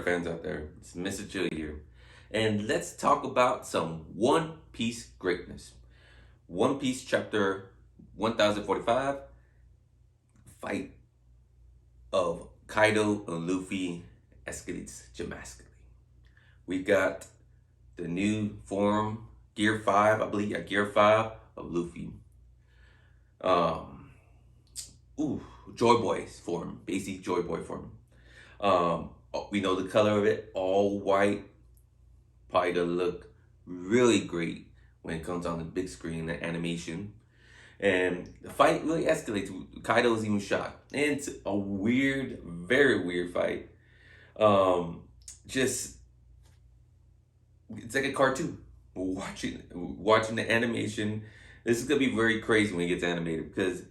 fans out there? It's Mr. Chill here. And let's talk about some One Piece greatness. One Piece chapter 1045, fight of Kaido and Luffy escalates dramatically. We got the new form, Gear 5, I believe, Gear 5 of Luffy. Um, Joy Boy form, basic Joy Boy form. We know the color of it, all white. Probably gonna look really great when it comes on the big screen, the animation. And the fight really escalates. Kaido's even shot. And it's a weird, very weird fight. Um, just it's like a cartoon. Watching the animation. This is gonna be very crazy when it gets animated because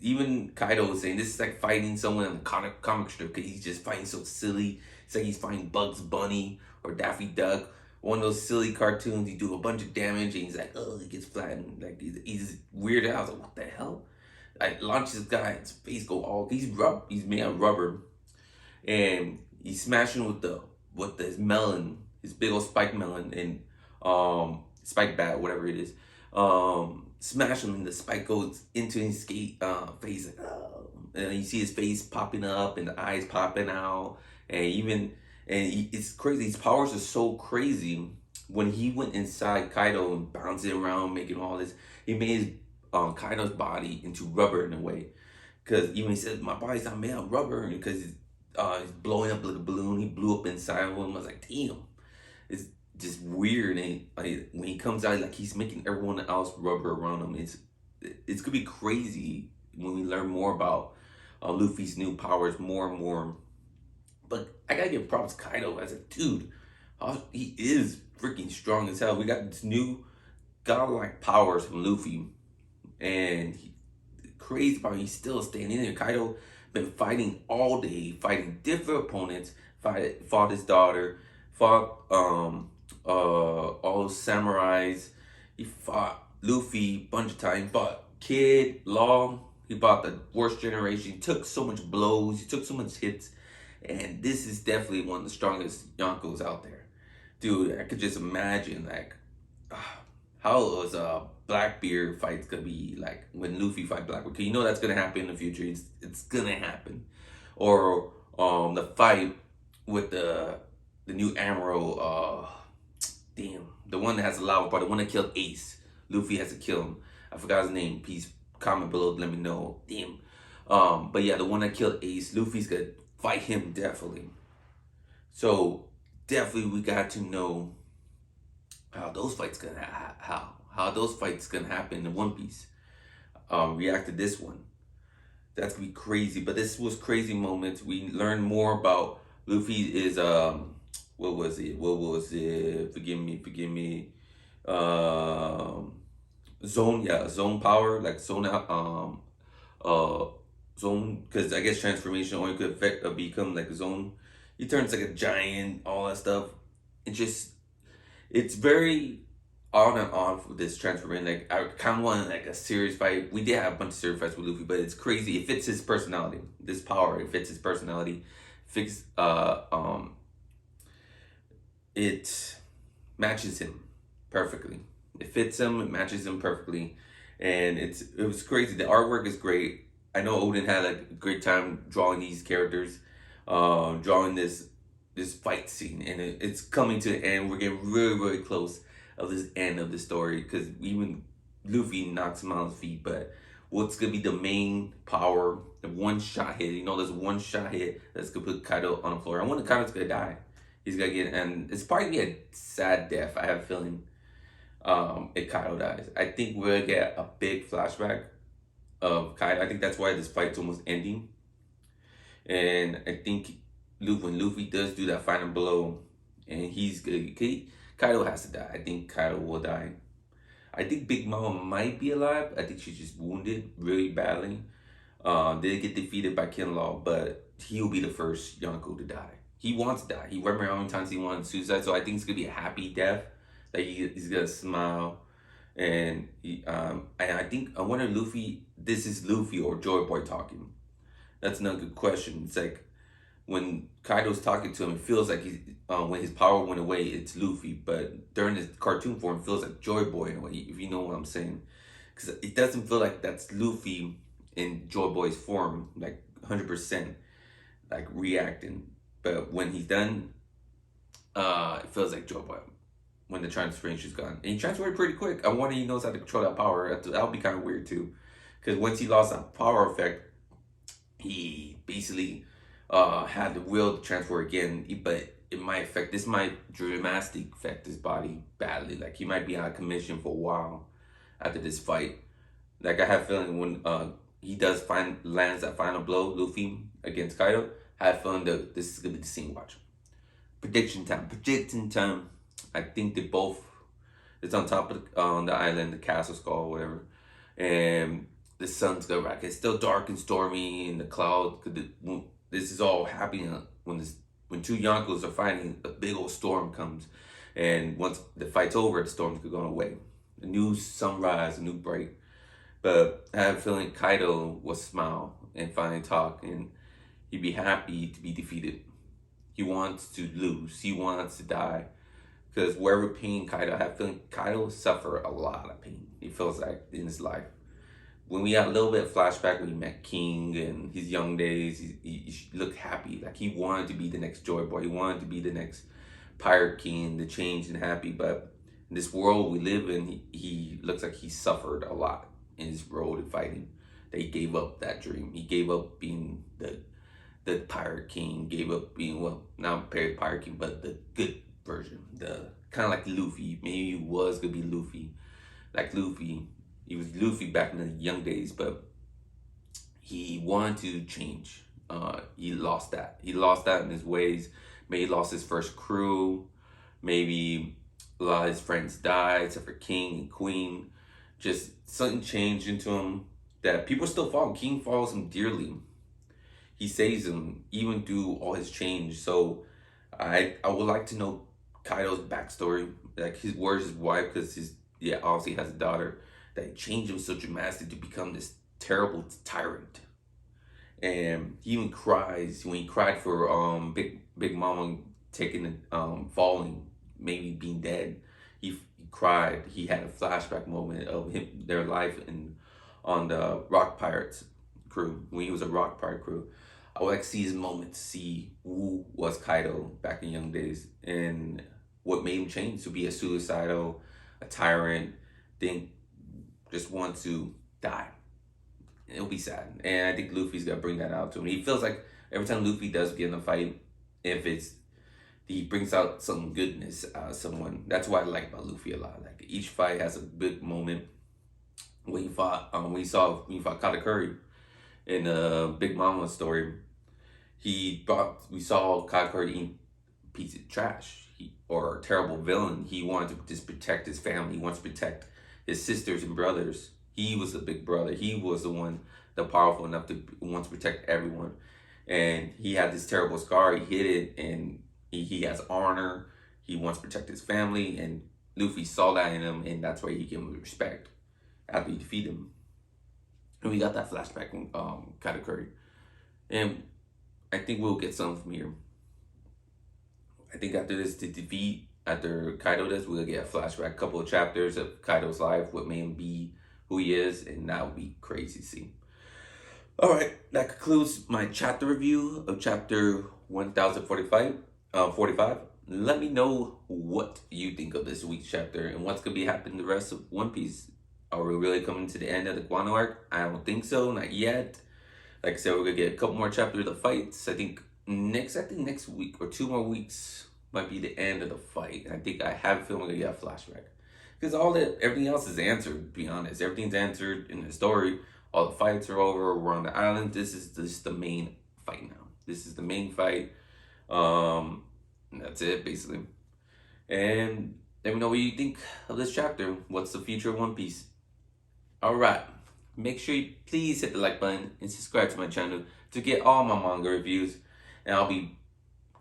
even Kaido was saying this is like fighting someone in a comic strip because he's just fighting so silly. It's like he's fighting Bugs Bunny or Daffy Duck, one of those silly cartoons. He do a bunch of damage and he's like, oh, he gets flattened. Like he's weirded out. I was like, what the hell? I launch this guy, his face go all. He's made of rubber, and he's smashing with his melon, his big old spike melon and spike bat, whatever it is. Smash him and the spike goes into his face, like, oh. And you see his face popping up and the eyes popping out, it's crazy. His powers are so crazy. When he went inside Kaido and bouncing around, making all this, he made his Kaido's body into rubber in a way. Because even he said, my body's not made of rubber, because he's blowing up like a balloon. He blew up inside of him. I was like, damn, it's just weird. And when he comes out, like he's making everyone else rubber around him. It's gonna be crazy when we learn more about Luffy's new powers more and more. But I gotta give props to Kaido as a dude. He is freaking strong as hell. We got this new godlike powers from Luffy, and crazy power. He's still standing there. Kaido been fighting all day, fighting different opponents. Fought his daughter. Fought all those samurais. He fought Luffy a bunch of times. Fought Kid, Law. He fought the worst generation. He took so much blows. He took so much hits. And this is definitely one of the strongest Yonkos out there. Dude, I could just imagine like how was Blackbeard fights gonna be like when Luffy fight Blackbeard. Because you know that's gonna happen in the future. It's gonna happen. Or the fight with the new Amuro, the one that has the lava part, the one that killed Ace. Luffy has to kill him. I forgot his name. Please comment below, let me know. Damn. But yeah, the one that killed Ace, Luffy's gonna fight him definitely. So definitely we got to know how those fights gonna happen in One Piece. React to this one. That's gonna be crazy. But this was crazy moments. We learned more about Luffy is what was it? Forgive me. Zone power, like zone, because I guess transformation only could become like a zone. He turns like a giant, all that stuff. It's very on and off with this transformation. Like I kind of want like a serious fight. We did have a bunch of serious fights with Luffy, but it's crazy. It fits his personality. This power, it fits his personality. It matches him perfectly. It fits him. It matches him perfectly, and it was crazy. The artwork is great. I know Oden had like a great time drawing these characters, drawing this fight scene, and it's coming to the end. We're getting really, really close of this end of the story because even Luffy knocks him on his feet. But what's gonna be the main power? The one shot hit. You know, there's one shot hit that's gonna put Kaido on the floor. I wonder Kaido's gonna die. He's gonna get, and it's probably gonna be a sad death. I have a feeling. If Kaido dies, I think we'll get a big flashback of Kaido. I think that's why this fight's almost ending. And I think when Luffy does do that final blow, and Kaido has to die. I think Kaido will die. I think Big Mama might be alive. I think she's just wounded really badly. Did get defeated by Kinlaw, but he'll be the first Yonko to die. He wants to die. He remember how many times he wanted suicide, so I think it's gonna be a happy death. Like he's gonna smile, and I wonder Luffy. This is Luffy or Joy Boy talking. That's another good question. It's like when Kaido's talking to him, it feels like he's when his power went away, it's Luffy. But during his cartoon form, it feels like Joy Boy in a way, if you know what I'm saying. Because it doesn't feel like that's Luffy in Joy Boy's form, like 100%, like reacting. But when he's done, it feels like Joy Boy when the transformation's gone. And he transferred pretty quick. I wonder he knows how to control that power. That'll be kind of weird too. Because once he lost that power effect, he basically had the will to transfer again. But it might affect, this might dramatically affect his body badly. Like he might be out of commission for a while after this fight. Like I have a feeling when he does lands that final blow, Luffy against Kaido, I have a feeling that this is gonna be the scene. Watch. Prediction time. Predicting time. I think they both. It's on top of the island, the castle skull, whatever, and the sun's gonna rise. It's still dark and stormy, and the cloud. This is all happening when two Yonkos are fighting. A big old storm comes, and once the fight's over, the storm's going away. A new sunrise, a new break. But I have a feeling Kaido will smile and finally talk, and he'd be happy to be defeated. He wants to lose. He wants to die. Because wherever pain Kaido, I have a feeling Kaido suffer a lot of pain. He feels like in his life. When we got a little bit of flashback when he met King and his young days, he looked happy. Like he wanted to be the next Joy Boy. He wanted to be the next Pirate King, the change and happy. But in this world we live in, he looks like he suffered a lot in his road and fighting. That he gave up that dream. He gave up being the Pirate King, gave up being, well, not Pirate King, but the good version. The kind of like Luffy. Maybe he was gonna be Luffy. Like Luffy. He was Luffy back in the young days, but he wanted to change. He lost that. He lost that in his ways. Maybe he lost his first crew. Maybe a lot of his friends died, except for King and Queen. Just something changed into him that people still follow. King follows him dearly. He saves him even through all his change. So I would like to know Kaido's backstory, like where's his wife, because obviously has a daughter, that changed him so dramatically to become this terrible tyrant. And he even cries when he cried for Big Mama taking falling, maybe being dead. He cried. He had a flashback moment of their life on the Rock Pirates crew, when he was a Rock Pirate crew. I would like to see his moment, to see who was Kaido back in young days and what made him change to be a suicidal, a tyrant, then just want to die. It'll be sad. And I think Luffy's gonna bring that out to him. He feels like every time Luffy does get in a fight, he brings out some goodness out of someone. That's what I like about Luffy a lot. Like each fight has a good moment. When he fought Katakuri in Big Mama story, we saw Katakuri eat a piece of trash, or a terrible villain. He wanted to just protect his family. He wants to protect his sisters and brothers. He was the big brother. He was the one, the powerful enough to want to protect everyone. And he had this terrible scar. He hid it, and he has honor. He wants to protect his family, and Luffy saw that in him, and that's why he gave him respect after he defeated him. And we got that flashback from Katakuri. And I think we'll get some from here. I think after this defeat, after Kaido does, we'll get a flashback, a couple of chapters of Kaido's life, what made him be who he is, and that would be crazy to see. Alright, that concludes my chapter review of chapter 1045. Let me know what you think of this week's chapter and what's going to be happening the rest of One Piece. Are we really coming to the end of the Guano arc? I don't think so, not yet. Like I said, we're going to get a couple more chapters of the fights. I think next week or 2 more weeks might be the end of the fight. And I have a feeling we're going to get a flashback. Because everything else is answered, to be honest. Everything's answered in the story. All the fights are over. We're on the island. This is the main fight now. This is the main fight. And that's it, basically. And let me know what you think of this chapter. What's the future of One Piece? Alright. Make sure you please hit the like button and subscribe to my channel to get all my manga reviews. And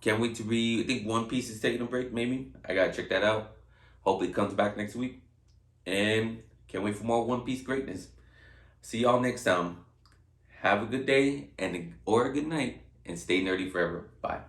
can't wait to read. I think One Piece is taking a break, maybe. I gotta check that out. Hope it comes back next week. And can't wait for more One Piece greatness. See y'all next time. Have a good day or a good night. and stay nerdy forever. Bye.